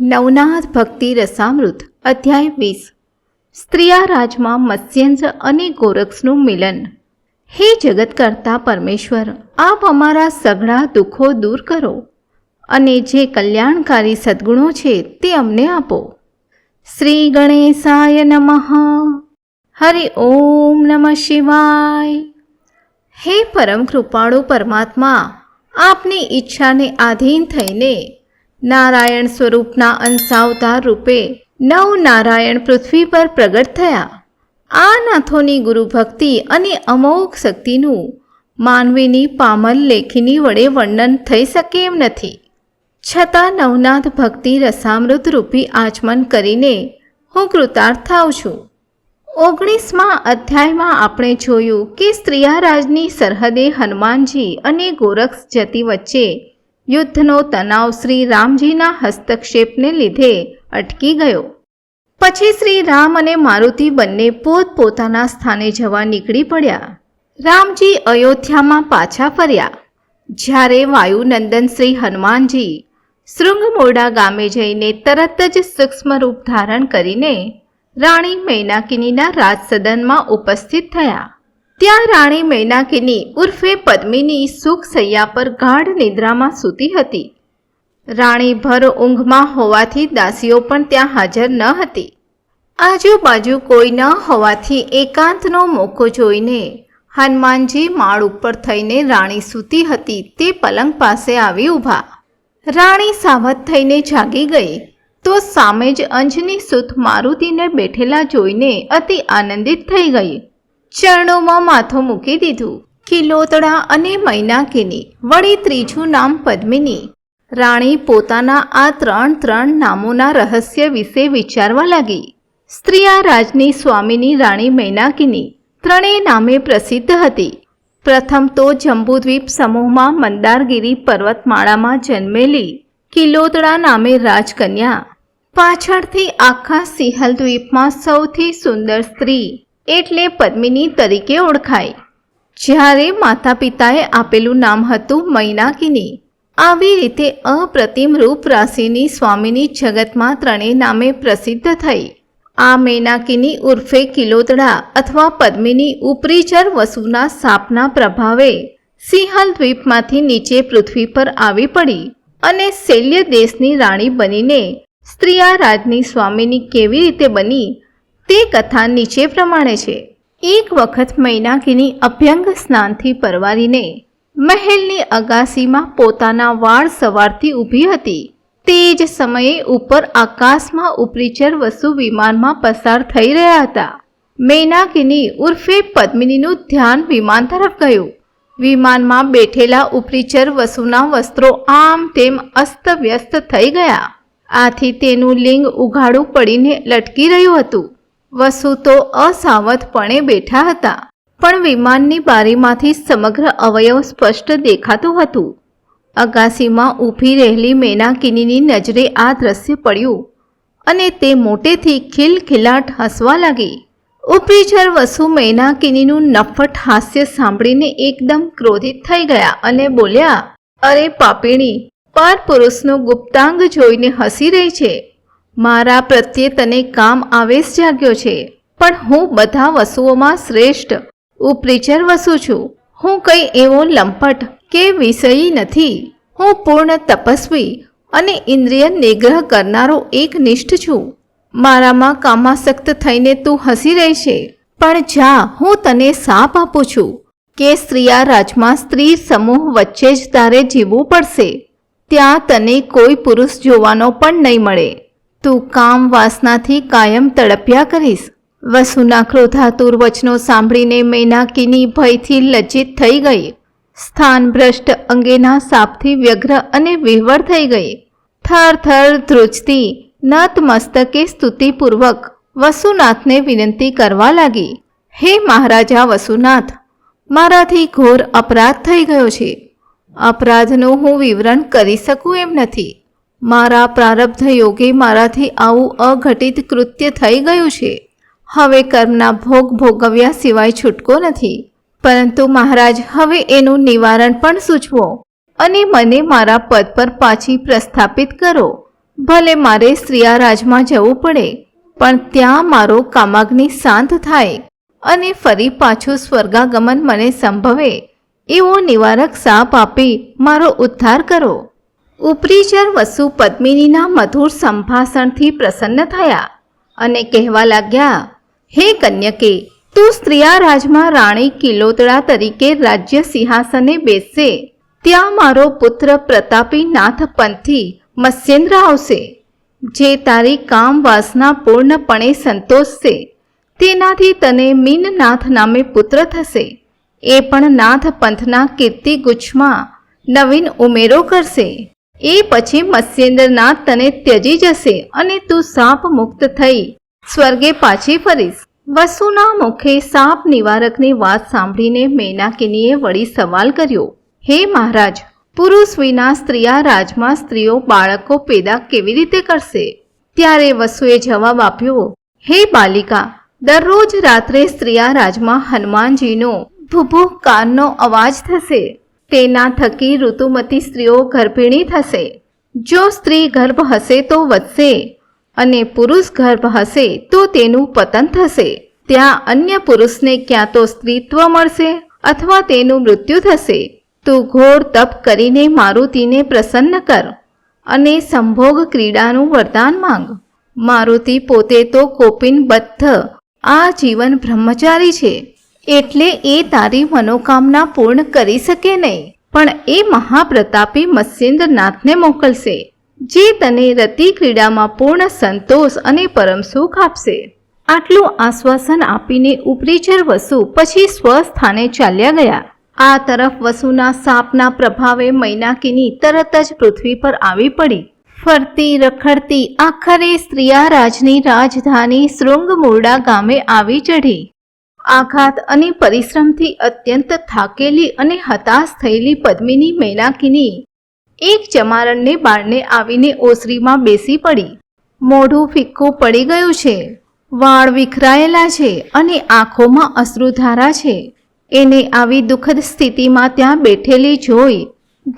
નવનાથ ભક્તિ રસામૃત અધ્યાય 20 સ્ત્રીયા રાજમાં મત્સ્યંશ અને ગોરક્ષનું મિલન। હે જગત કરતા પરમેશ્વર, આપ અમારા સઘળા દુઃખો દૂર કરો અને જે કલ્યાણકારી સદ્ગુણો છે તે અમને આપો। શ્રી ગણેશાય નમઃ। હરિ ઓમ નમઃ શિવાય। હે પરમ કૃપાળુ પરમાત્મા, આપની ઈચ્છાને આધીન થઈને નારાયણ સ્વરૂપના અંશાવતાર રૂપે નવ નારાયણ પૃથ્વી પર પ્રગટ થયા। આ નાથોની ગુરુ ભક્તિ અને અમોઘ શક્તિનું માનવીની પામર લેખીની વડે વર્ણન થઈ શકે એમ નથી। છતાં નવનાથ ભક્તિ રસામૃત રૂપી આચમન કરીને હું કૃતાર્થ થાઉં છું। 19મા અધ્યાયમાં આપણે જોયું કે સ્ત્રીયારાજની સરહદે હનુમાનજી અને ગોરક્ષ જતી વચ્ચે યુદ્ધનો તણાવ શ્રી રામજીના હસ્તક્ષેપને લીધે અટકી ગયો। પછી શ્રી રામ અને મારુતિ બંને પોતપોતાના સ્થાને જવા નીકળી પડ્યા। રામજી અયોધ્યામાં પાછા ફર્યા। જ્યારે વાયુનંદન શ્રી હનુમાનજી શૃંગમોરડા ગામે જઈને તરત જ સૂક્ષ્મ રૂપ ધારણ કરીને રાણી મૈનાકિનીના રાજસદનમાં ઉપસ્થિત થયા। ત્યાં રાણી મૈનાકિની ઉર્ફે પદ્મિની સુખ સૈયા પર ગાઢ નિદ્રામાં સૂતી હતી। રાણી ભર ઊંઘમાં હોવાથી દાસીઓ પણ ત્યાં હાજર ન હતી। આજુબાજુ કોઈ ન હોવાથી એકાંતનો મોકો જોઈને હનુમાનજી માળ ઉપર થઈને રાણી સૂતી હતી તે પલંગ પાસે આવી ઊભા। રાણી સાવધ થઈને જાગી ગઈ તો સામે જ અંજની સુત મારુતિને બેઠેલા જોઈને અતિ આનંદિત થઈ ગઈ। ચરણોમાં માથું મૂકી દીધું। કિલોતડા અને મૈનાકિની વળી ત્રીજું નામ પદ્મિની। રાણી પોતાના આ ત્રણ નામોના રહસ્ય વિશે વિચારવા લાગી। સ્ત્રીયારાજની સ્વામીની રાણી મૈનાકિની ત્રણેય નામે પ્રસિદ્ધ હતી। પ્રથમ તો જંબુદ્વીપ સમૂહમાં મંદારગીરી પર્વતમાળામાં જન્મેલી કિલોતડા નામે રાજકન્યા, પાછળથી આખા સિંહલ દ્વીપમાં સૌથી સુંદર સ્ત્રી એટલે પદ્મિની તરીકે ઓળખાય। જ્યારે માતા પિતાએ આપેલું નામ હતું મૈનાકિની। આવી રીતે અપ્રતિમ રૂપ રાશિની સ્વામીની જગતમાં ત્રણેય નામે પ્રસિદ્ધ થઈ। આ મૈનાકિની ઉર્ફે કિલોતડા અથવા પદ્મિની ઉપરીચર વસુના શાપના પ્રભાવે સિંહલ દ્વીપમાંથી નીચે પૃથ્વી પર આવી પડી અને શૈલ્ય દેશની રાણી બનીને સ્ત્રીયારાજની સ્વામીની કેવી રીતે બની તે કથા નીચે પ્રમાણે છે। એક વખત મૈનાકિની અભ્યંગ સ્નાનથી પરવારીને મહેલની અગાસીમાં પોતાના વાળ સવારથી ઊભી હતી। તે જ સમયે ઉપર આકાશમાં ઉપરીચર વસુ વિમાનમાં પસાર થઈ રહ્યા હતા। મૈનાકિની ઉર્ફે પદ્મિનીનું ધ્યાન વિમાન તરફ ગયું। વિમાનમાં બેઠેલા ઉપરીચર વસુના વસ્ત્રો આમ તેમ અસ્તવ્યસ્ત થઈ ગયા। આથી તેનું લિંગ ઉઘાડું પડીને લટકી રહ્યું હતું। વસુ તો અસાવધપણે બેઠા હતા, પણ વિમાનની બારીમાંથી સમગ્ર અવયવ સ્પષ્ટ દેખાતું હતું। અગાસીમાં ઊભી રહેલી મૈનાકિનીની નજરે આ દ્રશ્ય પડ્યું અને તે મોટેથી ખિલખિલાટ હસવા લાગી। ઉપરીચર વસુ મૈનાકિનીનું નફ્ફટ હાસ્ય સાંભળીને એકદમ ક્રોધિત થઈ ગયા અને બોલ્યા, અરે પાપીણી, પર પુરુષનું ગુપ્તાંગ જોઈને હસી રહી છે। મારા પ્રત્યે તને કામ આવેશ જાગ્યો છે, પણ હું બધા વસુઓમાં શ્રેષ્ઠ ઉપરીચર વસુ છું। હું કંઈ એવો લંપટ કે વિષયી નથી। હું પૂર્ણ તપસ્વી અને ઇન્દ્રિય નિગ્રહ કરનારો એકનિષ્ઠ છું। મારામાં કામાસક્ત થઈને તું હસી રહી છે, પણ જા, હું તને શાપ આપું છું કે સ્ત્રીયારાજમાં સ્ત્રી સમૂહ વચ્ચે જ તારે જીવવું પડશે। ત્યાં તને કોઈ પુરુષ જોવાનો પણ નહીં મળે। તું કામ વાસનાથી કાયમ તડપ્યા કરીશ। વસુના ક્રોધાતુર વચનો સાંભળીને મૈનાકિની ભયથી લજ્જિત થઈ ગઈ। સ્થાન ભ્રષ્ટ અંગેના શાપથી વ્યગ્ર અને વિહ્વળ થઈ ગઈ। થર થર ધ્રુજતી નતમસ્તકે સ્તુતિપૂર્વક વસુનાથને વિનંતી કરવા લાગી, હે મહારાજા વસુનાથ, મારાથી ઘોર અપરાધ થઈ ગયો છે। અપરાધનું હું વિવરણ કરી શકું એમ નથી। મારા પ્રારબ્ધ યોગે મારાથી આવું અઘટિત કૃત્ય થઈ ગયું છે। હવે કર્મના ભોગ ભોગવ્યા સિવાય છૂટકો નથી। પરંતુ મહારાજ, હવે એનું નિવારણ પણ સૂચવો અને મને મારા પદ પર પાછી પ્રસ્થાપિત કરો। ભલે મારે સ્ત્રિયારાજમાં જવું પડે, પણ ત્યાં મારો કામાગ્નિ શાંત થાય અને ફરી પાછું સ્વર્ગાગમન મને સંભવે એવો નિવારક શાપ આપી મારો ઉદ્ધાર કરો. ઉપરીચર વસુ પદ્મિનીના મધુર સંભાષણથી પ્રસન્ન થયા અને કહેવા લાગ્યા, હે કન્યકે, તું સ્ત્રિયારાજમાં રાણી કિલોતડા તરીકે રાજ્ય સિંહાસને બેસશે. ત્યાં મારો પુત્ર પ્રતાપી નાથ પંથી મત્સ્યેન્દ્ર આવશે, જે તારી કામ વાસના પૂર્ણપણે સંતોષશે. તેનાથી તને મીનનાથ નામે પુત્ર થશે. એ પણ નાથ પંથના કીર્તિ ગુચ્છમાં નવીન ઉમેરો કરશે. એ પછી મત્સ્યેન્દ્રનાથ તને ત્યજી જશે અને તું શાપ મુક્ત થઈ સ્વર્ગે પાછી ફરીશ. વસુના મુખે શાપ નિવારકની વાત સાંભળીને મેનાકિનીએ વળી સવાલ કર્યો, હે મહારાજ, પુરુષ વિના સ્ત્રિયારાજમાં સ્ત્રીઓ બાળકો પેદા કેવી રીતે કરશે? ત્યારે વસુએ જવાબ આપ્યો, હે બાલિકા, દરરોજ રાત્રે સ્ત્રિયારાજમાં હનુમાનજીનો ભૂભૂકારનો અવાજ થશે. તેના થકી ઋતુમતી સ્ત્રીઓ ગર્ભિણી થશે. જો સ્ત્રી ગર્ભ હશે તો વધશે અને પુરુષ ગર્ભ હશે તો તેનું પતન થશે. ત્યાં અન્ય પુરુષને ક્યાં તો સ્ત્રીત્વ મળશે અથવા તેનું મૃત્યુ થશે. તું ઘોર તપ કરીને મારુતિને પ્રસન્ન કર અને સંભોગ ક્રીડાનું વરદાન માંગ. મારુતિ પોતે તો કોપિનબદ્ધ આ જીવન બ્રહ્મચારી છે, એટલે એ તારી મનોકામના પૂર્ણ કરી શકે નહીં, પણ એ મહાપ્રતાપી મત્સ્યેન્દ્રનાથને મોકલશે, જે તને રતિ ક્રીડામાં પૂર્ણ સંતોષ અને પરમ સુખ આપશે. આટલું આશ્વાસન આપીને ઉપરીચર વસુ પછી સ્વસ્થાને ચાલ્યા ગયા. આ તરફ વસુના શાપના પ્રભાવે મૈનાકિની તરત જ પૃથ્વી પર આવી પડી. ફરતી રખડતી આખરે સ્ત્રિયારાજની રાજધાની શૃંગમૂરડા ગામે આવી ચઢી. આઘાત અને પરિશ્રમથી અત્યંત થાકેલી અને હતાશ થયેલી પદ્મિની મૈનાકિની એક ચમારણને બાળને આવીને ઓસરીમાં બેસી પડી. મોઢું ફિક્કું પડી ગયું છે, વાળ વિખરાયેલા છે અને આંખોમાં અશ્રુધારા છે. એને આવી દુઃખદ સ્થિતિમાં ત્યાં બેઠેલી જોઈ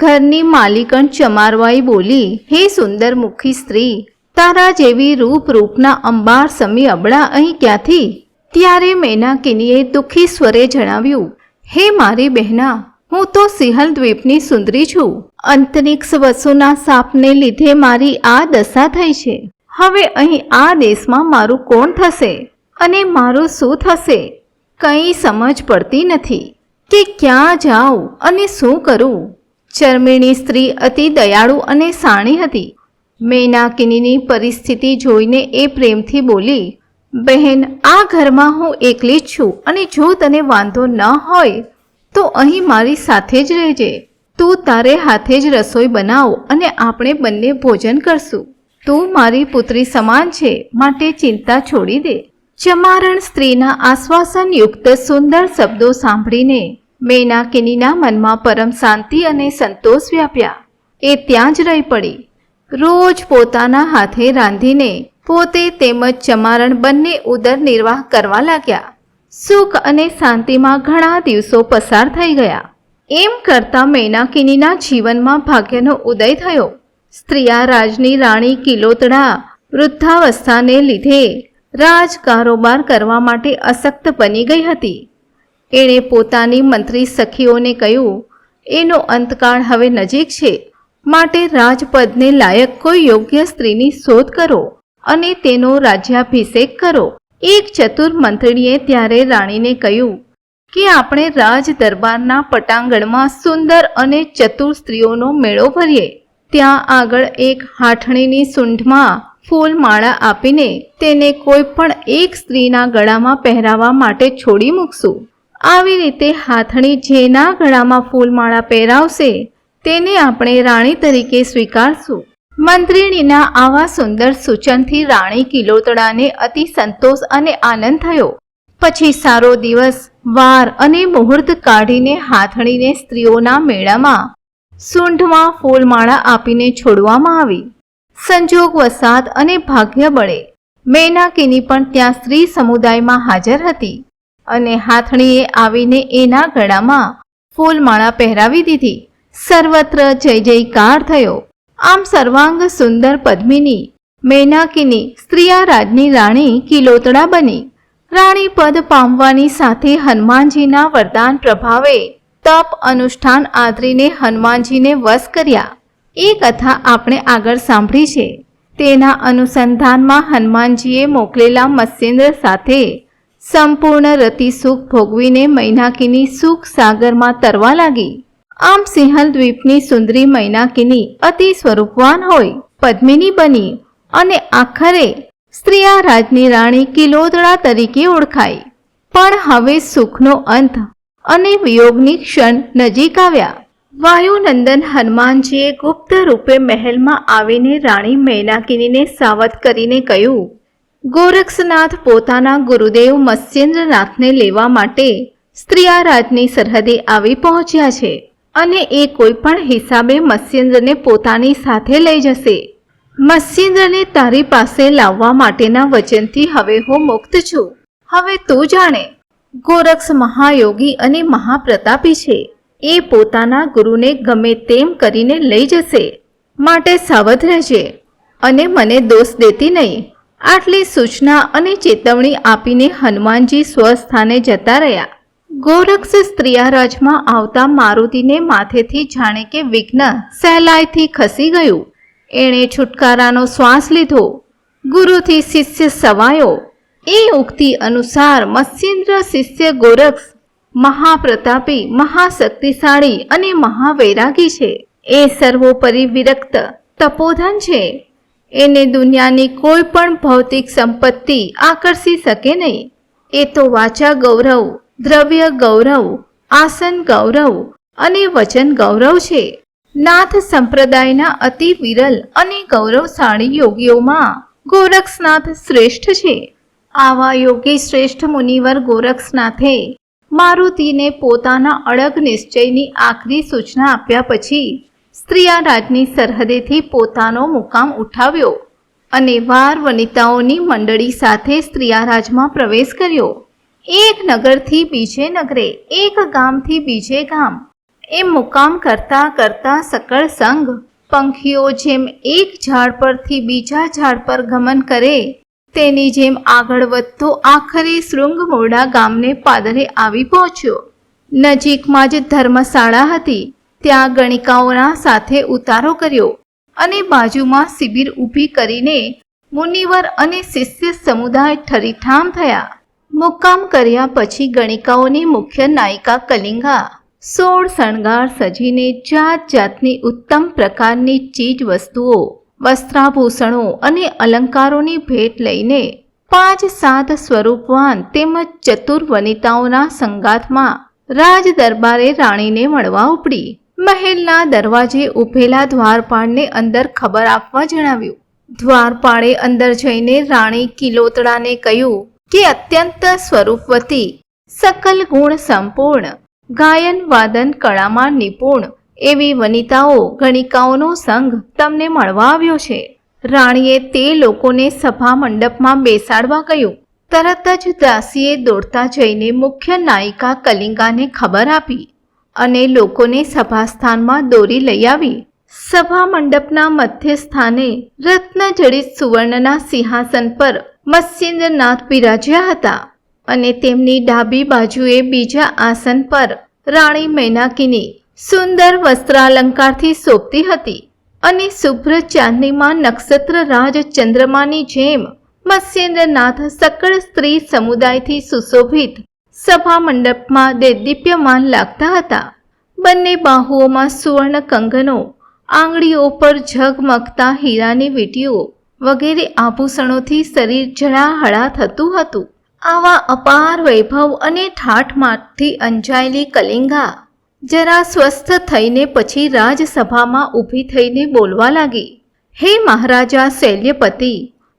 ઘરની માલિકણ ચમારવાઈ બોલી, હે સુંદર મુખી સ્ત્રી, તારા જેવી રૂપના અંબાર સમી અબળા અહીં ક્યાંથી? ત્યારે મૈનાકિનીએ દુઃખી સ્વરે જણાવ્યું, હે મારી બહેના, હું તો સિંહલ દ્વીપની સુંદરી છું. અંતરિક્ષ વસુના શાપને લીધે મારી આ દશા થઈ છે. હવે અહીં આ દેશમાં મારું કોણ થશે અને મારું શું થશે? કંઈ સમજ પડતી નથી કે ક્યાં જાઉં અને શું કરું. ચરમિણી સ્ત્રી અતિ દયાળુ અને શાણી હતી. મૈનાકિનીની પરિસ્થિતિ જોઈને એ પ્રેમથી બોલી, બહેન, આ ઘરમાં હું એકલી જ છું અને જો તને વાંધો ન હોય તો અહીં મારી સાથે જ રહેજે. તું તારે હાથે જ રસોઈ બનાવ અને આપણે બંને ભોજન કરશું. તું મારી પુત્રી સમાન છે, માટે ચિંતા છોડી દે. ચમારણ સ્ત્રીના આશ્વાસનયુક્ત સુંદર શબ્દો સાંભળીને મૈનાકિનીના મનમાં પરમ શાંતિ અને સંતોષ વ્યાપ્યા. એ ત્યાં જ રહી પડી. રોજ પોતાના હાથે રાંધીને પોતે તેમજ ચમારણ બંને ઉદર નિર્વાહ કરવા લાગ્યા. સુખ અને શાંતિમાં ઘણા દિવસો પસાર થઈ ગયા. એમ કરતા મૈનાકિનીના જીવનમાં ભાગ્યનો ઉદય થયો. સ્ત્રિયારાજની રાણી કિલોતડા વૃદ્ધાવસ્થાને લીધે રાજ કારોબાર કરવા માટે અશક્ત બની ગઈ હતી. એણે પોતાની મંત્રી સખીઓને કહ્યું, એનો અંતકાળ હવે નજીક છે, માટે રાજપદને લાયક કોઈ યોગ્ય સ્ત્રીની શોધ કરો અને તેનો રાજ્યાભિષેક કરો. એક ચતુર મંત્રીણીએ ત્યારે રાણીને કહ્યું કે આપણે રાજ દરબારના પટાંગણમાં સુંદર અને ચતુર સ્ત્રીઓનો મેળો ભરીએ. ત્યાં આગળ એક હાથણીની સૂંઢમાં ફૂલમાળા આપીને તેને કોઈ પણ એક સ્ત્રીના ગળામાં પહેરાવા માટે છોડી મૂકશું. આવી રીતે હાથણી જેના ગળામાં ફૂલમાળા પહેરાવશે તેને આપણે રાણી તરીકે સ્વીકારશું. મંત્રીણીના આવા સુંદર સૂચનથી રાણી કિલોતડાને અતિ સંતોષ અને આનંદ થયો. પછી સારો દિવસ વાર અને મુહૂર્ત કાઢીને હાથણીને સ્ત્રીઓના મેળામાં સૂંઢમાં ફૂલમાળા આપીને છોડવામાં આવી. સંજોગ વસાત અને ભાગ્ય બળે મૈનાકિની પણ ત્યાં સ્ત્રી સમુદાયમાં હાજર હતી અને હાથણીએ આવીને એના ગળામાં ફૂલમાળા પહેરાવી દીધી. સર્વત્ર જય જયકાર થયો. આમ સર્વાંગ સુંદર પદ્મિની મૈનાકીની સ્ત્રીયા રાજની રાણી કિલોતડા બની. રાણી પદ પામવાની સાથે હનુમાનજીના વરદાન પ્રભાવે તપ અનુષ્ઠાન આદરીને હનુમાનજીને વશ કર્યા. એ કથા આપણે આગળ સાંભળી છે. તેના અનુસંધાનમાં હનુમાનજીએ મોકલેલા મત્સ્યેન્દ્ર સાથે સંપૂર્ણ રતિ સુખ ભોગવીને મૈનાકીની સુખ સાગરમાં તરવા લાગી. આમ સિંહલ દ્વીપની સુંદરી મૈનાકીની અતિ સ્વરૂપવાન હોય પદ્મિની બની અને આખરે સ્ત્રીયા રાજની રાણી કિલોદડા તરીકે ઓળખાઈ. પણ હવે સુખનો અંત અને વિયોગની ક્ષણ નજીક આવ્યા. વાયુનંદન હનુમાનજીએ ગુપ્ત રૂપે મહેલમાં આવીને રાણી મૈનાકિનીને સાવધ કરીને કહ્યું, ગોરક્ષનાથ પોતાના ગુરુદેવ મત્સ્યેન્દ્રનાથને લેવા માટે સ્ત્રીયા રાજની સરહદે આવી પહોંચ્યા છે અને એ કોઈ પણ હિસાબે મત્સ્યેન્દ્રને પોતાની સાથે લઈ જશે. મત્સ્યેન્દ્રને તારી પાસે લાવવા માટેના વચનથી હવે હું મુક્ત છું. હવે તું જાણે, ગોરક્ષ મહાયોગી અને મહાપ્રતાપી છે. એ પોતાના ગુરુને ગમે તેમ કરીને લઈ જશે, માટે સાવધ રહેજે અને મને દોષ દેતી નહીં. આટલી સૂચના અને ચેતવણી આપીને હનુમાનજી સ્વસ્થાને જતા રહ્યા. ગોરક્ષ સ્ત્રીયારાજમાં આવતા મારુતિને માથેથી જાણે કે વિઘ્ન સહેલાઈથી ખસી ગયું. એણે છુટકારાનો શ્વાસ લીધો. ગુરુથી શિષ્ય સવાયો. એ ઉક્તિ અનુસાર મત્સ્યેન્દ્ર શિષ્ય ગોરક્ષ મહાપ્રતાપી, મહાશક્તિશાળી અને મહાવૈરાગી છે. એ સર્વોપરી વિરક્ત તપોધન છે. એને દુનિયાની કોઈ પણ ભૌતિક સંપત્તિ આકર્ષી શકે નહીં. એ તો વાચા ગૌરવ, દ્રવ્ય ગૌરવ, આસન ગૌરવ અને વચન ગૌરવ છે. નાથ સંપ્રદાયના અતિ વિરલ અને ગૌરવશાળી યોગીઓમાં ગોરક્ષનાથ શ્રેષ્ઠ છે. આવા યોગી શ્રેષ્ઠ મુનિવર ગોરક્ષનાથે મારુતિને પોતાના અડગ નિશ્ચયની આખરી સૂચના આપ્યા પછી સ્ત્રીયા રાજની સરહદેથી પોતાનો મુકામ ઉઠાવ્યો અને વાર વનિતાઓની મંડળી સાથે સ્ત્રીયા રાજમાં પ્રવેશ કર્યો. એક નગરથી બીજે નગરે, એક ગામથી બીજે ગામ એમ મુકામ કરતા કરતા સકળ સંઘ પંખીઓ જેમ એક ઝાડ પરથી બીજા ઝાડ પર ગમન કરે તેની જેમ આગળ વધતો આખરે શૃંગમોરડા ગામને પાદરે આવી પહોંચ્યો. નજીકમાં જ ધર્મશાળા હતી. ત્યાં ગણિકાઓના સાથે ઉતારો કર્યો અને બાજુમાં શિબિર ઊભી કરીને મુનિવર અને શિષ્ય સમુદાય ઠરીઠામ થયા. મુકામ કર્યા પછી ગણિકાઓની મુખ્ય નાયિકા કલિંગા 16 શણગાર સજીને જાત જાતની ઉત્તમ પ્રકારની ચીજ વસ્તુઓ, વસ્ત્રાભૂષણો અને અલંકારોની ભેટ લઈને 5-7 સ્વરૂપવાન તેમજ ચતુર વનિતાઓના સંગાથમાં રાજ દરબારે રાણીને મળવા ઉપડી. મહેલના દરવાજે ઊભેલા દ્વારપાળને અંદર ખબર આપવા જણાવ્યું. દ્વારપાળે અંદર જઈને રાણી કિલોતડાને કહ્યું કે અત્યંત સ્વરૂપવતી, સકલ ગુણ સંપૂર્ણ, ગાયન વાદન કળામાં નિપુણ એવી વનિતાઓ ગણિકાઓનો સંઘ તમને મળવા આવ્યો છે. રાણીએ તે લોકોને સભા મંડપમાં બેસાડવા કહ્યું. તરત જ દાસીએ દોડતા જઈને મુખ્ય નાયિકા કલિંગાને ખબર આપી અને લોકોને સભાસ્થાનમાં દોરી લઈ આવી. સભા મંડપના મધ્ય સ્થાને રત્નજડિત સુવર્ણના સિંહાસન પર મત્સ્યેન્દ્રનાથ બિરાજ્યા હતા અને તેમની ડાબી બાજુએ બીજા આસન પર રાણી મૈનાકિની સુંદર વસ્ત્રાલંકારથી શોભતી હતી અને શુભ્ર ચાંદનીમાં નક્ષત્ર રાજ ચંદ્રમાની જેમ મત્સ્યેન્દ્રનાથ સકળ સ્ત્રી સમુદાયથી સુશોભિત સભા મંડપમાં દેદીપ્યમાન લાગતા હતા. બંને બાહુઓમાં સુવર્ણ કંગનો, આંગળીઓ પર ઝગમગતા હીરાની વીંટીઓ વગેરે આભૂષણોથી શરીર ઝળાહળા થતું હતું. આવા અપાર વૈભવ અને ઠાઠમાઠથી અંજાયેલી કલિંગા જરા સ્વસ્થ થઈને પછી રાજસભામાં ઊભી થઈને બોલવા લાગી. હે મહારાજા શૈલ્યપતિ,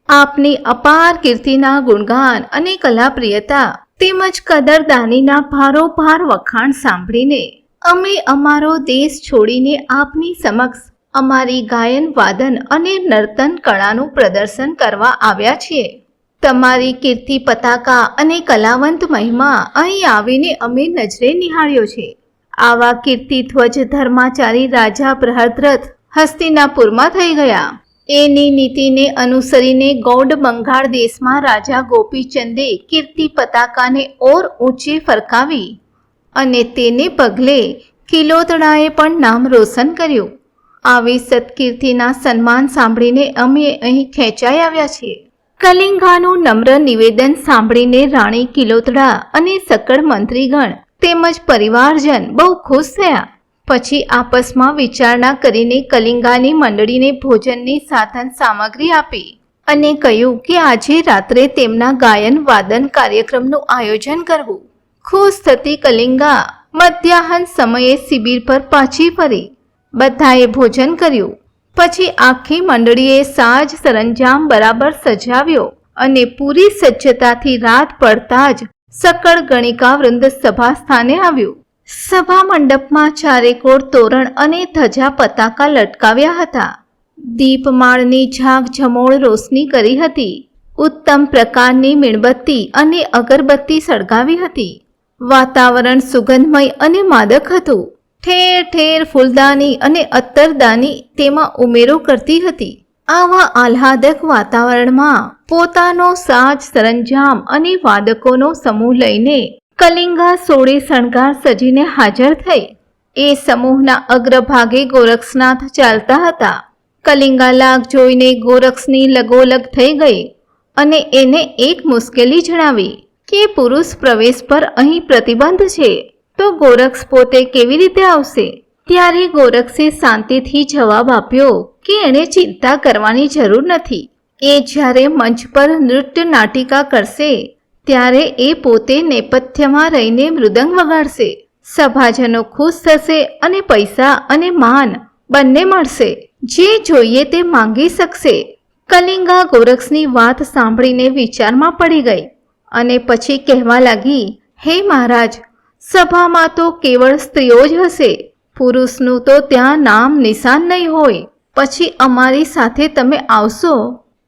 આપની અપાર કીર્તિના ગુણગાન અને કલાપ્રિયતા તેમજ કદરદાનીના ભારોભાર વખાણ સાંભળીને અમે અમારો દેશ છોડીને આપની સમક્ષ અમારી ગાયન વાદન અને નર્તન કળાનું પ્રદર્શન કરવા આવ્યા છીએ. તમારી કીર્તિ પતાકા અને કલાવંત મહિમા અહીં આવીને અમે નજરે નિહાળ્યો છે. આવા કીર્તિધ્વજ ધર્માચારી રાજા બૃહદ્રથ હસ્તિનાપુરમાં થઈ ગયા. એની નીતિને અનુસરીને ગૌડ બંગાળ દેશમાં રાજા ગોપીચંદે કીર્તિ પતાકાને ઓર ઊંચી ફરકાવી અને તેને પગલે કિલોતડાએ પણ નામ રોશન કર્યું. આવી સત્કીર્તિના સન્માન સાંભળીને અમે અહીં ખેંચાઈ આવ્યા છીએ. કલિંગાનું નમ્ર નિવેદન સાંભળીને રાણી કિલોતડા અને સકળ મંત્રીગણ તેમજ પરિવારજન બહુ ખુશ થયા. પછી આપસમાં વિચારણા કરીને કલિંગાની મંડળીને ભોજનની સાધન સામગ્રી આપી અને કહ્યું કે આજે રાત્રે તેમના ગાયન વાદન કાર્યક્રમનું આયોજન કરવું. ખુશ થતી કલિંગા મધ્યાહન સમયે શિબિર પર પાછી ફરી. બધાએ ભોજન કર્યું. પછી આખી મંડળીએ સાજ સરંજામ બરાબર સજાવ્યો અને પૂરી સજ્જતાથી રાત પડતા જ સકળ ગણિકા વૃંદ સભા સ્થાને આવ્યું. સભા મંડપમાં ચારેકોર તોરણ અને ધજા પતાકા લટકાવ્યા હતા. દીપમાળની ઝાકઝમોળ રોશની કરી હતી. ઉત્તમ પ્રકારની મીણબત્તી અને અગરબત્તી સળગાવી હતી. વાતાવરણ સુગંધમય અને માદક હતું. ઠેર ઠેર ફૂલદાની અને અત્તરદાની તેમાં ઉમેરો કરતી હતી. આવા આહ્લાદક વાતાવરણમાં પોતાનો સાજ સરંજામ અને વાદકોનો સમૂહ લઈને કલિંગા સોળે શણગાર સજીને હાજર થઈ. એ સમૂહના અગ્રભાગે ગોરક્ષનાથ ચાલતા હતા. કલિંગા લાગ જોઈને ગોરક્ષની લગોલગ થઈ ગઈ અને એને એક મુશ્કેલી જણાવી કે પુરુષ પ્રવેશ પર અહીં પ્રતિબંધ છે, તો ગોરક્ષ પોતે કેવી રીતે આવશે? ત્યારે ગોરક્ષે શાંતિથી જવાબ આપ્યો કે એણે ચિંતા કરવાની જરૂર નથી. એ જ્યારે મંચ પર નૃત્ય નાટિકા કરશે ત્યારે એ પોતે નેપથ્યમાં રહીને મૃદંગ વગાડશે. સભાજનો ખુશ થશે અને પૈસા અને માન બંને મળશે. જે જોઈએ તે માંગી શકશે. કલિંગા ગોરક્ષની વાત સાંભળીને વિચારમાં પડી ગઈ અને પછી કહેવા લાગી, હે મહારાજ, સભામાં તો કેવળ સ્ત્રીઓ જ હશે. પુરુષનું તો ત્યાં નામ નિશાન નહીં હોય. પછી અમારી સાથે તમે આવશો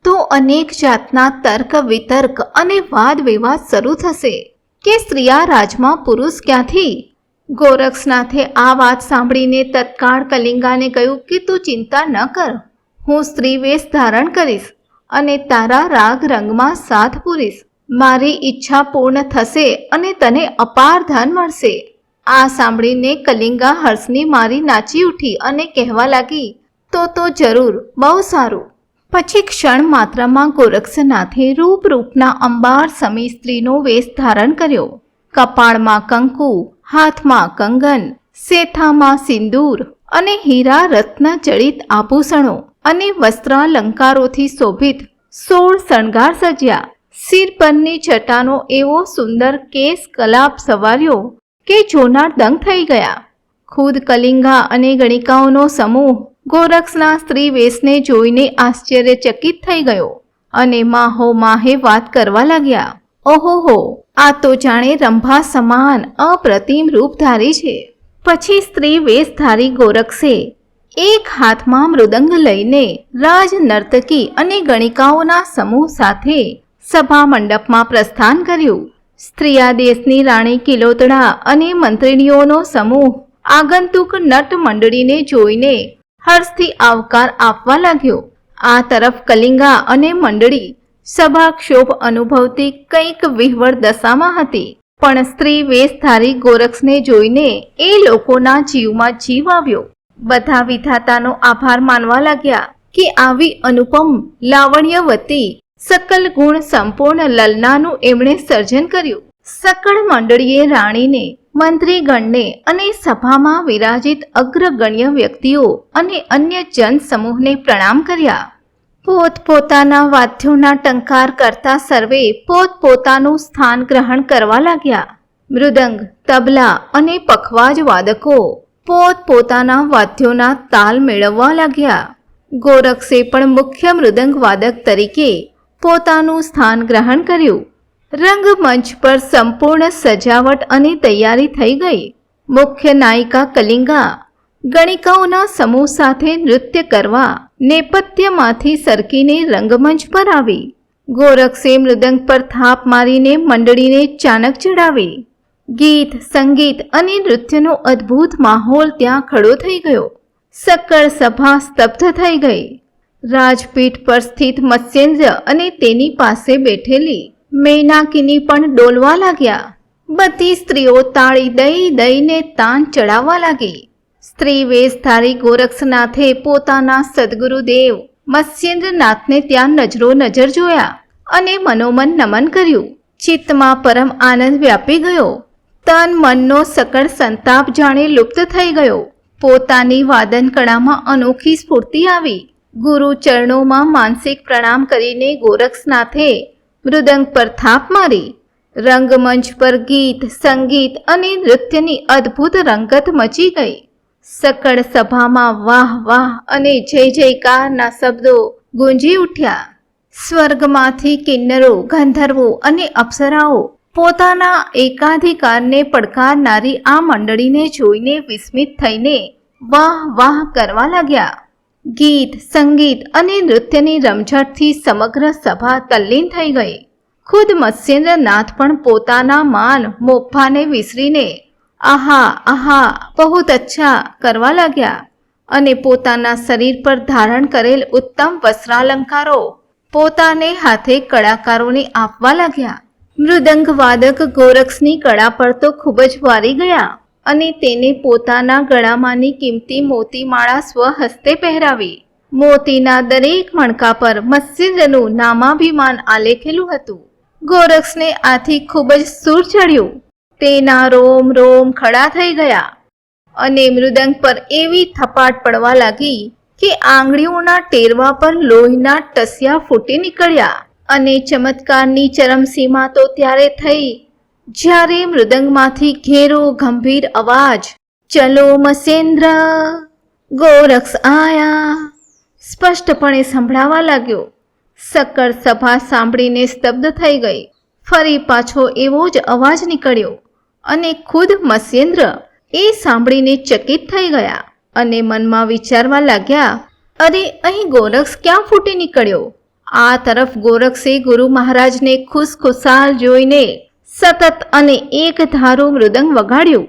તો અનેક જાતના તર્ક વિતર્ક અને વાદ વિવાદ શરૂ થશે કે સ્ત્રીયા રાજમાં પુરુષ ક્યાંથી? ગોરક્ષનાથે આ વાત સાંભળીને તત્કાળ કલિંગાને કહ્યું કે તું ચિંતા ન કર, હું સ્ત્રી વેશ ધારણ કરીશ અને તારા રાગ રંગમાં સાથ પૂરીશ. મારી ઈચ્છા પૂર્ણ થશે અને તને અપાર ધન મળશે. આ સાંભળીને કલિંગા હર્ષની મારી નાચી ઉઠી અને કહેવા લાગી, તો જરૂર, બહુ સારું. પછી ક્ષણ માત્રમાં ગોરક્ષનાથે રૂપના અંબાર સમી સ્ત્રીનો વેશ ધારણ કર્યો. કપાળમાં કંકુ, હાથમાં કંગન, શેથામાં સિંદૂર અને હીરા રત્ન જડિત આભૂષણો અને વસ્ત્રાલંકારોથી શોભિત 16 શણગાર સજ્યા. સિર પરની ચટાનો એવો સુંદર કેસ કલાપ સવાર્યો કે જોનાર દંગ થઈ ગયા. ખુદ કલિંગા અને ગણિકાઓનો સમૂહ ગોરક્ષના સ્ત્રી વેશને જોઈને આશ્ચર્યચકિત થઈ ગયો અને માહો માહે વાત કરવા લાગ્યા. ઓહોહો, આ તો જાણે રંભા સમાન અપ્રતિમ રૂપધારી છે. પછી સ્ત્રી વેશધારી ગોરક્ષે એક હાથમાં મૃદંગ લઈને રાજ નર્તકી અને ગણિકાઓના સમૂહ સાથે સભા મંડપમાં પ્રસ્થાન કર્યું. સ્ત્રીયાદેશની રાણી કિલોતડા અને મંત્રીણીઓનો સમૂહ આગંતુક નટ મંડળીને જોઈને હર્ષથી આવકાર આપવા લાગ્યો. આ તરફ કલિંગા અને મંડળી સભાક્ષોભ અનુભવતી કંઈક વિહવળ દશામાં હતી. પણ સ્ત્રી વેશધારી ગોરક્ષને જોઈને એ લોકોના જીવમાં જીવ આવ્યો. બધા વિધાતાનો આભાર માનવા લાગ્યા કે આવી અનુપમ લાવણ્યવતી સકલ ગુણ સંપૂર્ણ લલનાનું એમણે સર્જન કર્યું. સકળ મંડળીએ રાણીને, મંત્રીગણને અને સભામાં વિરાજિત અગ્રગણ્ય વ્યક્તિઓ અને અન્ય જન સમૂહને પ્રણામ કર્યા. પોતપોતાના વાદ્યોના ટંકાર કરતા સર્વે પોતપોતાનું સ્થાન ગ્રહણ કરવા લાગ્યા. મૃદંગ, તબલા અને પખવાજ વાદકો પોતપોતાના વાદ્યોના તાલ મેળવવા લાગ્યા. ગોરક્ષે પણ મુખ્ય મૃદંગ વાદક તરીકે પોતાનું સ્થાન ગ્રહણ કર્યું. રંગમંચ પર સંપૂર્ણ સજાવટ અને તૈયારી થઈ ગઈ. મુખ્ય નાયિકા કલિંગા ગણિકાઓના સમૂહ સાથે નૃત્ય કરવા નેપથ્યમાંથી સરકીને રંગમંચ પર આવી. ગોરક્ષે મૃદંગ પર થાપ મારીને મંડળીને ચાનક ચડાવી. ગીત, સંગીત અને નૃત્યનો અદ્ભુત માહોલ ત્યાં ખડો થઈ ગયો. સકળ સભા સ્તબ્ધ થઈ ગઈ. રાજપીઠ પર સ્થિત મત્સ્યેન્દ્ર અને તેની પાસે બેઠેલી મેનાકિની પણ ડોલવા લાગ્યા. બધી સ્ત્રીઓ તાળી દઈ દઈને તાન ચડાવવા લાગી. સ્ત્રી વેશધારી ગોરક્ષનાથે પોતાના સદગુરુદેવ મત્સ્યેન્દ્રનાથને ત્યાં નજરો નજર જોયા અને મનોમન નમન કર્યું. ચિત્તમાં પરમ આનંદ વ્યાપી ગયો. તન મનનો સકળ સંતાપ જાણે લુપ્ત થઈ ગયો. પોતાની વાદન કળામાં અનોખી સ્ફૂર્તિ આવી. ગુરુ ચરણોમાં માનસિક પ્રણામ કરીને ગોરક્ષનાથે મૃદંગ પર થાપ મારી. રંગમંચ પર ગીત, સંગીત અને નૃત્યની અદ્ભુત રંગત મચી ગઈ. સકળ સભામાં વાહ વાહ અને જય જયકારના શબ્દો ગુંજી ઉઠ્યા. સ્વર્ગમાંથી કિન્નરો, ગંધર્વો અને અપ્સરાઓ પોતાના એકાધિકારને પડકારનારી આ મંડળીને જોઈને વિસ્મિત થઈને વાહ વાહ કરવા લાગ્યા. ગીત, સંગીત અને નૃત્યની રમઝટથી સમગ્ર સભા તલ્લીન થઈ ગઈ. ખુદ મત્સ્યેન્દ્રનાથ પણ પોતાના માન મોભાને વિસરીને આહા આહા બહુત અચ્છા કરવા લાગ્યા અને પોતાના શરીર પર ધારણ કરેલ ઉત્તમ વસ્ત્રાલંકારો પોતાને હાથે કળાકારોને આપવા લાગ્યા. મૃદંગ વાદક ગોરક્ષની કળા પર તો ખૂબ જ વારી ગયા અને તેને પોતાના ગળામાંની કિંમતી મોતીમાળા સ્વહસ્તે પહેરાવી. મોતીના દરેક મણકા પર મત્સ્યેન્દ્રનું નામાભિમાન આલેખેલું હતું. ગોરક્ષને આથી ખૂબ જ સૂર ચડ્યું. તેના રોમ રોમ ખડા થઈ ગયા અને મૃદંગ પર એવી થપાટ પડવા લાગી કે આંગળીઓના ટેરવા પર લોહીના ટસિયા ફૂટી નીકળ્યા. અને ચમત્કારની ચરમસીમા તો ત્યારે થઈ જ્યારે મૃદંગમાંથી ઘેરો ગંભીર અવાજ ચલો મત્સ્યેન્દ્ર, ગોરક્ષ આયા સ્પષ્ટપણે સંભળાવા લાગ્યો. સકળ સભા સાંભળીને સ્તબ્ધ થઈ ગઈ. ફરી પાછો એવો જ અવાજ નીકળ્યો અને ખુદ મત્સ્યેન્દ્ર એ સાંભળીને ચકિત થઈ ગયા અને મનમાં વિચારવા લાગ્યા, અરે અહીં ગોરક્ષ ક્યાં ફૂટી નીકળ્યો? આ તરફ ગોરક્ષે ગુરુ મહારાજને ખુશખુશાલ જોઈને સતત અને એક ધારું મૃદંગ વગાડ્યું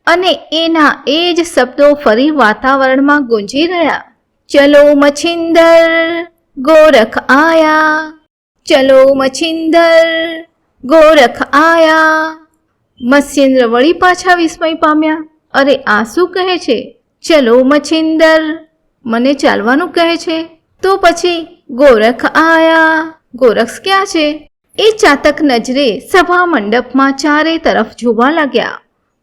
અને એના એ જ શબ્દો ફરી વાતાવરણમાં ગુંજી રહ્યા. ચલો મચ્છિંદર, ગોરખ આયા, ચલો મચ્છિંદર, ગોરખ આયા. મત્સ્યેન્દ્ર વળી પાછા વિસ્મય પામ્યા. અરે આ શું કહે છે? ચલો મચ્છિંદર, મને ચાલવાનું કહે છે, તો પછી ગોરખ આયા, ગોરક્ષ ક્યાં છે? એ ચાતક નજરે સભા મંડપમાં ચારે તરફ જોવા લાગ્યા.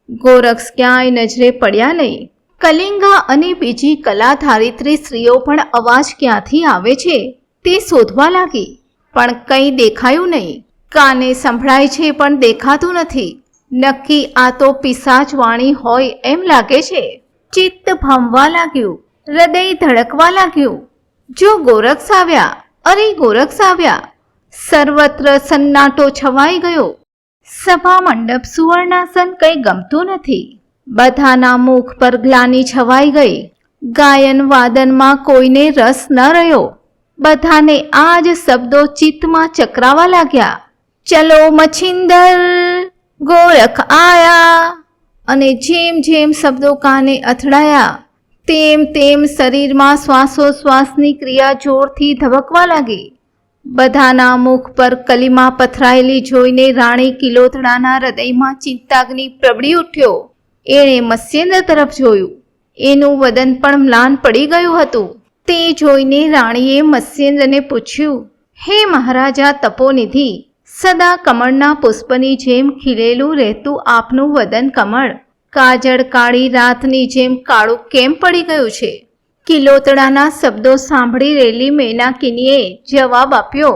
ગોરક્ષ ક્યાંય નજરે પડ્યા નહીં. કલિંગા અને બીજી કલાધારિત્રી સ્ત્રીઓ પણ અવાજ ક્યાંથી આવે છે તે શોધવા લાગી, પણ કંઈ દેખાયું નહીં. કાને સંભળાય છે પણ દેખાતું નથી. નક્કી આ તો પિશાચ વાણી હોય એમ લાગે છે. ચિત્ત ભમવા લાગ્યું, હૃદય ધડકવા લાગ્યું. જો ગોરક્ષ આવ્યા, અરે ગોરક્ષ આવ્યા. સર્વત્ર સન્નાટો છવાઈ ગયો. સભા મંડપ સુવર્ણાસન કંઈ ગમતું નથી. બધાના મુખ પર ગ્લાની છવાઈ ગઈ. ગાયન વાદનમાં કોઈને રસ ન રહ્યો. બધાને આ જ શબ્દો ચિત્તમાં ચકરાવા લાગ્યા. ચલો મચ્છિંદર, ગોરખ આયા. અને જેમ જેમ શબ્દો કાને અથડાયા તેમ તેમ શરીરમાં શ્વાસોશ્વાસની ક્રિયા જોરથી ધબકવા લાગી. બધાના મુખ પર કલીમાં પથરાયેલી જોઈને રાણી કિલોતડાના હૃદયમાં ચિંતાગ્નિ પ્રબળી ઉઠ્યો. એણે મત્સ્યેન્દ્ર તરફ જોયું. એનું વદન પણ મ્લાન પડી ગયું હતું. તે જોઈને રાણીએ મત્સ્યેન્દ્રને પૂછ્યું, હે મહારાજા તપોનિધિ, સદા કમળના પુષ્પની જેમ ખીલેલું રહેતું આપનું વદન કમળ કાજળ કાળી રાતની જેમ કાળું કેમ પડી ગયું છે? કિલોતડાના શબ્દો સાંભળી રહેલી મેનાકિનીએ જવાબ આપ્યો,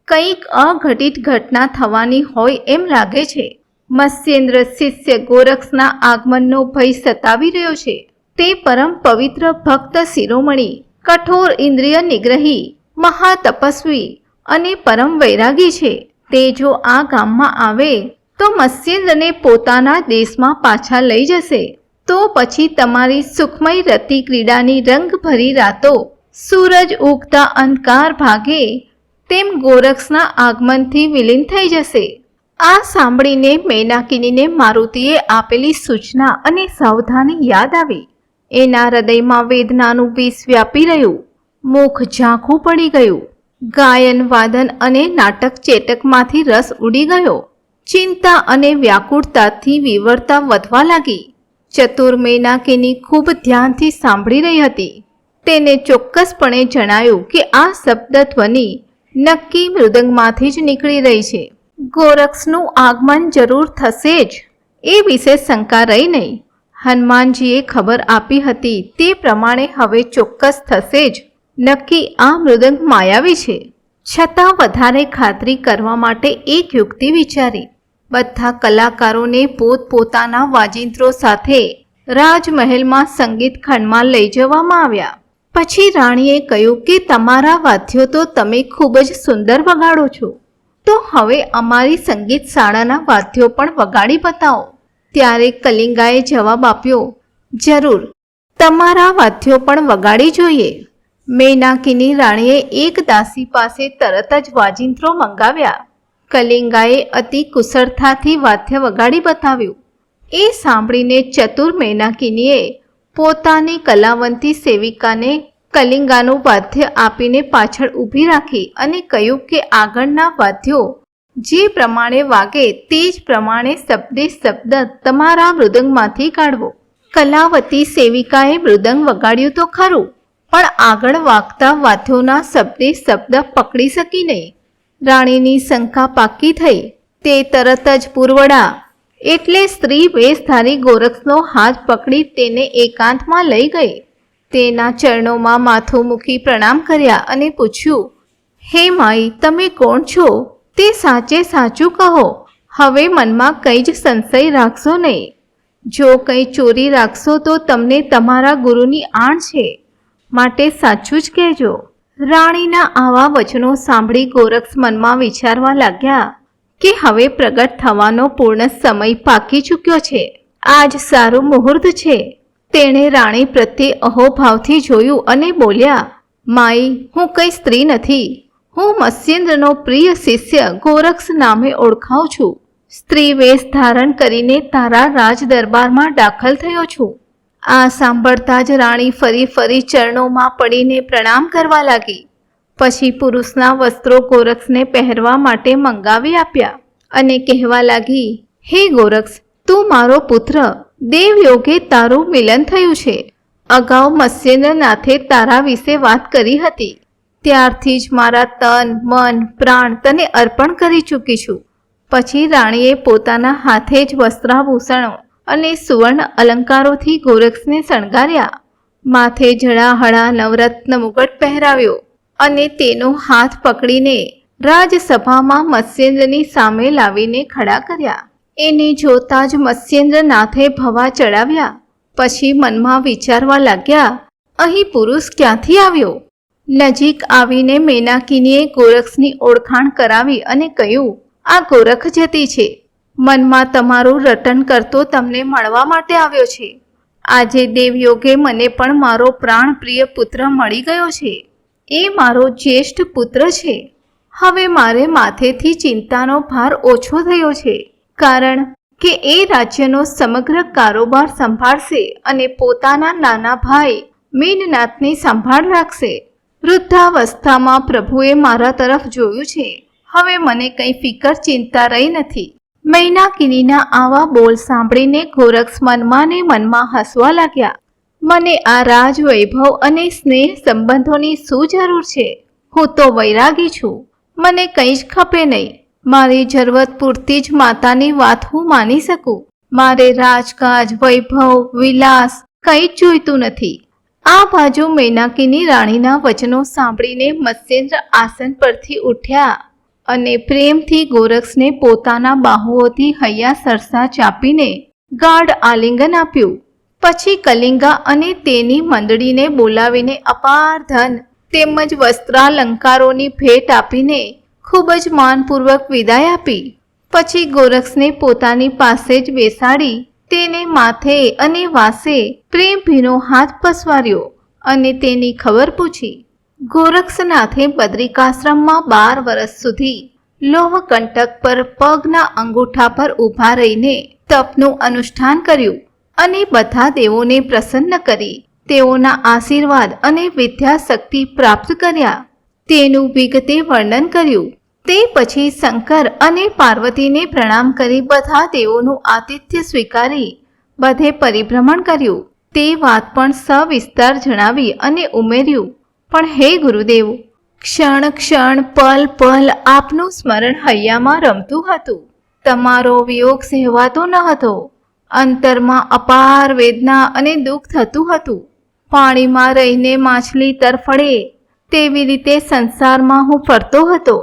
કંઈક અઘટિત ઘટના થવાની હોય એમ લાગે છે. મત્સ્યેન્દ્ર શિષ્ય ગોરક્ષના આગમનનો ભય સતાવી રહ્યો છે. તે પરમ પવિત્ર ભક્ત શિરોમણી, કઠોર ઇન્દ્રિય નિગ્રહી, મહાતપસ્વી અને પરમ વૈરાગી છે. તે જો આ ગામમાં આવે તો મત્સ્યેન્દ્રને પોતાના દેશમાં પાછા લઈ જશે. તો પછી તમારી સુખમય રતિ ક્રીડાની રંગભરી રાતો સૂરજ ઉગતા અંધકાર ભાગે તેમ ગોરક્ષના આગમનથી વિલીન થઈ જશે. આ સાંભળીને મેનાકિનીને મારુતિએ આપેલી સૂચના અને સાવધાની યાદ આવી. એના હૃદયમાં વેદનાનું વિષ વ્યાપી રહ્યું. મુખ ઝાંખું પડી ગયું. ગાયન વાદન અને નાટક ચેટકમાંથી રસ ઉડી ગયો. ચિંતા અને વ્યાકુળતાથી વિવરતા વધવા લાગી. ચતુર મેનાકીની ખૂબ ધ્યાનથી સાંભળી રહી હતી. તેને ચોક્કસપણે જણાયું કે આ શબ્દ ધ્વનિ નક્કી મૃદંગમાંથી જ નીકળી રહી છે. ગોરક્ષનું આગમન જરૂર થશે જ, એ વિશે શંકા રહી નહીં. હનુમાનજીએ ખબર આપી હતી તે પ્રમાણે હવે ચોક્કસ થશે જ. નક્કી આ મૃદંગ માયાવી છે. છતાં વધારે ખાતરી કરવા માટે એક યુક્તિ વિચારી. બધા કલાકારોને પોતપોતાના વાજિંત્રો સાથે રાજમહેલમાં સંગીત ખંડમાં લઈ જવામાં આવ્યા. પછી રાણીએ કહ્યું કે તમારા વાદ્યો તો તમે ખૂબ જ સુંદર વગાડો છો, તો હવે અમારી સંગીત શાળાના વાદ્યો પણ વગાડી બતાવો. ત્યારે કલિંગાએ જવાબ આપ્યો, જરૂર, તમારા વાદ્યો પણ વગાડી જોઈએ. મેનાકીની રાણીએ એક દાસી પાસે તરત જ વાજિંત્રો મંગાવ્યા. કલિંગાએ અતિ કુશળતાથી વાદ્ય વગાડી બતાવ્યું. એ સાંભળીને ચતુર મેનાકીનીએ પોતાની કલાવંતી સેવિકાને કલિંગાનું વાદ્ય આપીને પાછળ ઊભી રાખી અને કહ્યું કે આગળના વાદ્યો જે પ્રમાણે વાગે તે જ પ્રમાણે શબ્દે શબ્દ તમારા મૃદંગમાંથી કાઢવો. કલાવતી સેવિકાએ મૃદંગ વગાડ્યું તો ખરું, પણ આગળ વાગતા વાદ્યોના શબ્દે શબ્દ પકડી શકી નહીં. રાણીની શંકા પાકી થઈ. તે તરત જ પુરવડા એટલે સ્ત્રી વેશધારી ગોરક્ષનો હાથ પકડી તેને એકાંતમાં લઈ ગઈ. તેના ચરણોમાં માથું મૂકી પ્રણામ કર્યા અને પૂછ્યું, હે માઈ, તમે કોણ છો તે સાચે સાચું કહો. હવે મનમાં કંઈ જ સંશય રાખશો નહીં. જો કંઈ ચોરી રાખશો તો તમને તમારા ગુરુની આણ છે, માટે સાચું જ કહેજો. રાણીના આવા વચનો સાંભળી ગોરક્ષ મનમાં વિચારવા લાગ્યા કે હવે પ્રગટ થવાનો પૂર્ણ સમય પાકી ચૂક્યો છે. આજ સારું મુહૂર્ત છે. તેણે રાણી પ્રત્યે અહોભાવથી જોયું અને બોલ્યા, માઈ, હું કઈ સ્ત્રી નથી. હું મત્સ્યેન્દ્રનો પ્રિય શિષ્ય ગોરક્ષ નામે ઓળખાઉં છું. સ્ત્રી વેશ ધારણ કરીને તારા રાજ દરબારમાં દાખલ થયો છું. આ સાંભળતા જ રાણી ફરી ફરી ચરણોમાં પડીને પ્રણામ કરવા લાગી. પછી પુરુષના વસ્ત્રો ગોરક્ષને પહેરવા માટે મંગાવી આપ્યા અને કહેવા લાગી, હે ગોરક્ષ, તું મારો પુત્ર. દેવયોગે તારું મિલન થયું છે. અગાઉ મત્સ્યેન્દ્રનાથે તારા વિશે વાત કરી હતી. ત્યારથી જ મારા તન મન પ્રાણ તને અર્પણ કરી ચૂકી છું. પછી રાણીએ પોતાના હાથે જ વસ્ત્રાભૂષણો અને સુવર્ણ અલંકારોથી ગોરક્ષને શણગાર્યા. માથે જડાહળા નવરત્ન મુગટ પહેરાવ્યો અને તેનો હાથ પકડીને રાજસભામાં મત્સ્યેન્દ્રની સામે લાવીને ખડા કર્યા. એને જોતા જ મત્સ્યેન્દ્રનાથે ભવા ચડાવ્યા. પછી મનમાં વિચારવા લાગ્યા, અહીં પુરુષ ક્યાંથી આવ્યો? નજીક આવીને મેનાકીનીએ ગોરક્ષની ઓળખાણ કરાવી અને કહ્યું, આ ગોરખ જતી છે. મનમાં તમારું રટન કરતો તમને મળવા માટે આવ્યો છે. આજે દેવયોગે મને પણ મારો પ્રાણ પ્રિય પુત્ર મળી ગયો છે. એ મારો જ્યેષ્ઠ પુત્ર છે. હવે મારે માથેથી ચિંતાનો ભાર ઓછો થયો છે, કારણ કે એ રાજ્યનો સમગ્ર કારોબાર સંભાળશે અને પોતાના નાના ભાઈ મીનનાથની સંભાળ રાખશે. વૃદ્ધાવસ્થામાં પ્રભુએ મારા તરફ જોયું છે. હવે મને કંઈ ફિકર ચિંતા રહી નથી. મૈનાકિનીના આવા બોલ સાંભળીને ગોરક્ષ મનમાં ને મનમાં હસવા લાગ્યા. મને આ રાજ વૈભવ અને સ્નેહ સંબંધોની શું જરૂર છે? હું તો વૈરાગી છું. મને કંઈ જ ખપે નહીં. મારી જરૂરત પૂરતી જ માતાની વાત હું માની શકું. મારે રાજકાજ વૈભવ વિલાસ કંઈ જ જોઈતું નથી. આ બાજુ મૈનાકીની રાણીના વચનો સાંભળીને મત્સ્યેન્દ્ર આસન પરથી ઉઠ્યા અને પ્રેમથી ગોરક્ષને પોતાના બાહુઓથી હૈયા સરસા ચાપીને ગાઢ આલિંગન આપ્યું. પછી કલિંગા અને તેની મંડળીને બોલાવીને અપાર ધન તેમજ વસ્ત્રાલંકારોની ભેટ આપીને ખૂબ જ માનપૂર્વક વિદાય આપી. પછી ગોરક્ષને પોતાની પાસે જ બેસાડી તેને માથે અને વાસે પ્રેમભીનો હાથ પસવાર્યો અને તેની ખબર પૂછી. ગોરક્ષનાથે બદ્રિકાશ્રમમાં 12 વર્ષ સુધી લોહકંટક પર પગના અંગૂઠા પર ઊભા રહીને તપનું અનુષ્ઠાન કર્યું અને બધા દેવોને પ્રસન્ન કરી તેઓના આશીર્વાદ અને વિદ્યાશક્તિ પ્રાપ્ત કર્યા તેનું વિગતે વર્ણન કર્યું. તે પછી શંકર અને પાર્વતીને પ્રણામ કરી બધા દેવોનું આતિથ્ય સ્વીકારી બધે પરિભ્રમણ કર્યું. તે વાત પણ સવિસ્તાર જણાવી અને ઉમેર્યું, પણ હે ગુરુદેવ, ક્ષણ ક્ષણ પલ પલ આપનું સ્મરણ હૈયામાં રમતું હતું. તમારો વિયોગ સહેવાતો ન હતો. અંતરમાં અપાર વેદના અને દુઃખ થતું હતું. પાણીમાં રહીને માછલી તરફડે તેવી રીતે સંસારમાં હું ફરતો હતો.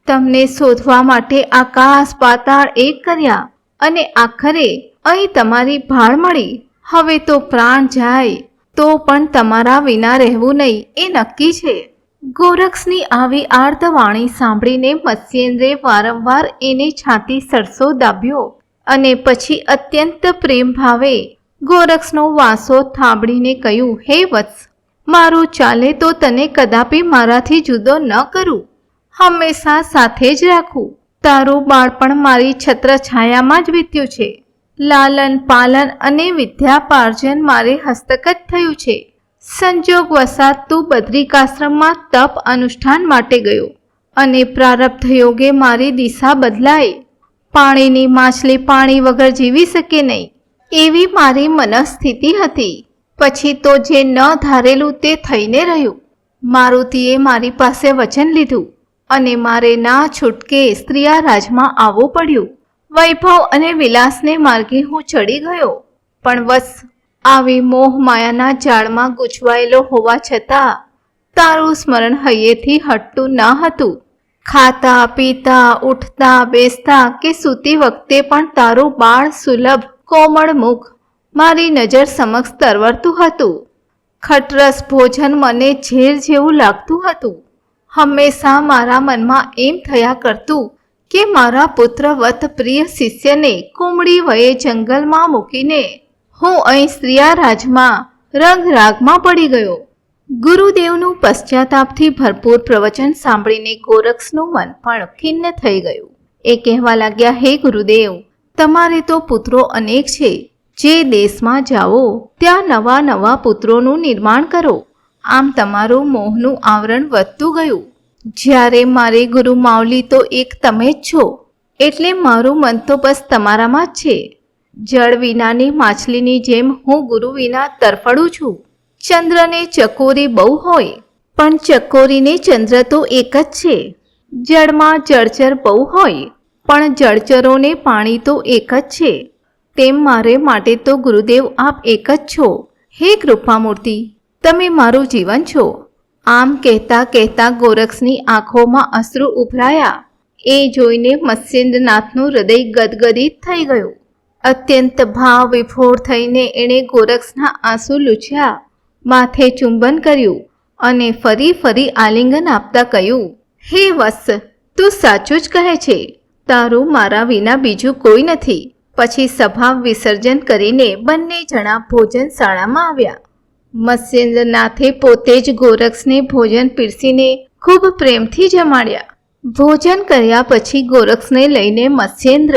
તમને શોધવા માટે આકાશ પાતાળ એક કર્યા અને આખરે અહીં તમારી ભાળ મળી. હવે તો પ્રાણ જાય તો પણ તમારા વિના રહેવું નહીં એ નક્કી છે. ગોરક્ષની આવી આર્ત વાણી સાંભળીને મત્સ્યેન્દ્રે વારંવાર એને છાતી સરસો દાબ્યો અને પછી અત્યંત પ્રેમ ભાવે ગોરક્ષનો વાંસો થાબડીને કહ્યું, હે વત્સ, મારું ચાલે તો તને કદાપી મારાથી જુદો ન કરું, હંમેશા સાથે જ રાખું. તારું બાળપણ મારી છત્રછાયામાં જ વીત્યું છે. લાલન પાલન અને વિદ્યાપાર્જન મારે હસ્તગત થયું છે. સંજોગ વસાત તું બદ્રિકાશ્રમમાં તપ અનુષ્ઠાન માટે ગયો અને પ્રારબ્ધ યોગે મારી દિશા બદલાઈ. પાણીની માછલી પાણી વગર જીવી શકે નહીં એવી મારી મનસ્થિતિ હતી. પછી તો જે ન ધારેલું તે થઈને રહ્યું. મારુતિએ મારી પાસે વચન લીધું અને મારે ના છૂટકે સ્ત્રીયા રાજમાં આવવું પડ્યું. વૈભવ અને વિલાસને માર્ગે હું ચડી ગયો, પણ વત્સ, આવી મોહ માયાના જાળમાં ગૂંચવાયેલો હોવા છતાં તારું સ્મરણ હૈયેથી હટતું ન હતું. ખાતા પીતા ઉઠતા બેસતા કે સૂતી વખતે પણ તારું બાળ સુલભ કોમળ મુખ મારી નજર સમક્ષ તરવરતું હતું. ખટરસ ભોજન મને ઝેર જેવું લાગતું હતું. હંમેશા મારા મનમાં એમ થયા કરતું કે મારા પુત્રવત પ્રિય શિષ્યને કુમળી વયે જંગલમાં મૂકીને હું અહીં સ્ત્રીયા રાજમાં રંગરાગમાં પડી ગયો. ગુરુદેવનું પશ્ચાતાપથી ભરપૂર પ્રવચન સાંભળીને ગોરક્ષનું મન પણ ખિન્ન થઈ ગયું. એ કહેવા લાગ્યા, હે ગુરુદેવ, તમારે તો પુત્રો અનેક છે. જે દેશમાં જાઓ ત્યાં નવા નવા પુત્રોનું નિર્માણ કરો. આમ તમારું મોહનું આવરણ વધતું ગયું. જ્યારે મારે ગુરુ માવલી તો એક તમે જ છો, એટલે મારું મન તો બસ તમારામાં જ છે. જળ વિનાની માછલીની જેમ હું ગુરુ વિના તરફડું છું. ચંદ્રને ચકોરી બહુ હોય, પણ ચકોરીને ચંદ્ર તો એક જ છે. જળમાં જળચર બહુ હોય, પણ જળચરોને પાણી તો એક જ છે. તેમ મારે માટે તો ગુરુદેવ આપ એક જ છો. હે કૃપામૂર્તિ, તમે મારું જીવન છો. આમ કહેતા કહેતા ગોરક્ષની આંખોમાં અશ્રુ ઉભરાયા. એ જોઈને મત્સ્યેન્દ્રનાથનું હૃદય ગદગદિત થઈ ગયું. અત્યંત ભાવ વિભોર થઈને એણે ગોરક્ષના આંસુ લૂછ્યા, માથે ચુંબન કર્યું અને ફરી ફરી આલિંગન આપતા કહ્યું, હે વત્સ, તું સાચું જ કહે છે. તારું મારા વિના બીજું કોઈ નથી. પછી સભા વિસર્જન કરીને બંને જણા ભોજનશાળામાં આવ્યા. મત્સ્યેન્દ્રનાથે પોતે જ ગોરક્ષને ભોજન પીરસીને ખૂબ પ્રેમથી જમાડ્યા. ભોજન કર્યા પછી ગોરક્ષને લઈને મત્સ્યેન્દ્ર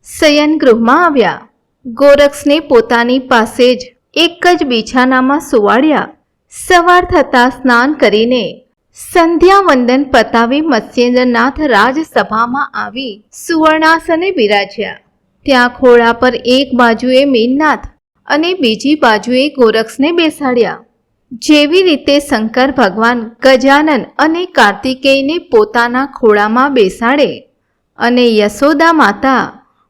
શયન ગૃહમાં આવ્યા. ગોરક્ષને પોતાની પાસે જ એક જ બિછાનામાં સુવાડ્યા. સવાર થતાં સ્નાન કરીને સંધ્યા વંદન પતાવી મત્સ્યેન્દ્રનાથ રાજસભામાં આવી સુવર્ણાસને બિરાજ્યા. ત્યાં ખોળા પર એક બાજુએ મીનનાથ અને બીજી બાજુએ ગોરક્ષને બેસાડ્યા. જેવી રીતે શંકર ભગવાન ગજાનન અને કાર્તિકેયને પોતાના ખોળામાં બેસાડે અને યશોદા માતા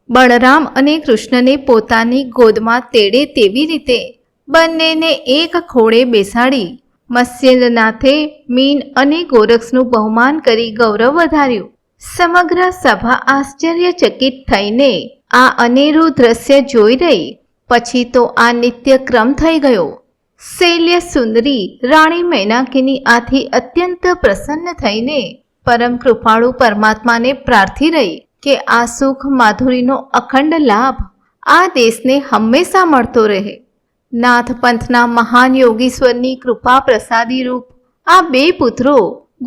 બળરામ અને કૃષ્ણને પોતાની ગોદમાં તેડે, તેવી રીતે બંનેને એક ખોળે બેસાડી મત્સ્યેન્દ્રનાથે મીન અને ગોરક્ષનું બહુમાન કરી ગૌરવ વધાર્યું. સમગ્ર સભા આશ્ચર્યચકિત થઈને આ અનેરું દ્રશ્ય જોઈ રહી. પછી તો આ નિત્ય ક્રમ થઈ ગયો. શૈલ્ય સુંદરી રાણી મૈનાકીની આથી અત્યંત પ્રસન્ન થઈને પરમ કૃપાળુ પરમાત્માને પ્રાર્થી રહી કે આ સુખ માધુરીનો અખંડ લાભ આ દેશને હંમેશા મળતો રહે. નાથ પંથના મહાન યોગીશ્વરની કૃપા પ્રસાદી રૂપ આ બે પુત્રો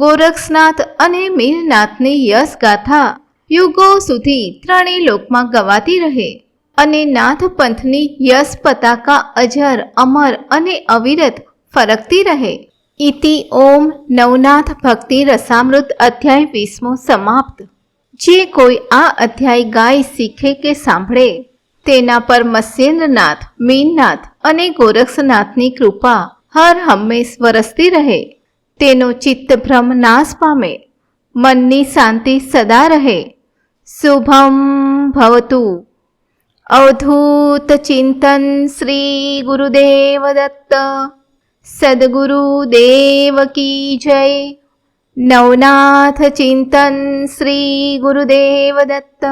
ગોરક્ષનાથ અને મીનનાથની યશ ગાથા યુગો સુધી ત્રણેય લોકમાં ગવાતી રહે અને નાથ પંથની યશ પતાકા અજર અમર અને અવિરત ફરકતી રહે. ઇતિ ઓમ નવનાથ ભક્તિ રસામૃત અધ્યાય 20મો સમાપ્ત. જે કોઈ આ અધ્યાય ગાય, શીખે કે સાંભળે તેના પર મત્સ્યેન્દ્રનાથ, મીનનાથ અને ગોરક્ષનાથની કૃપા હર હંમેશ વરસતી રહે. તેનો ચિત્તભ્રમ નાશ પામે, મનની શાંતિ સદા રહે. શુભમ ભવતુ. અવધૂત ચિંતન શ્રી ગુરુદેવ દત્ત. સદગુરુ દેવ કી જય. નવનાથ ચિંતન શ્રી ગુરુદેવ દત્ત.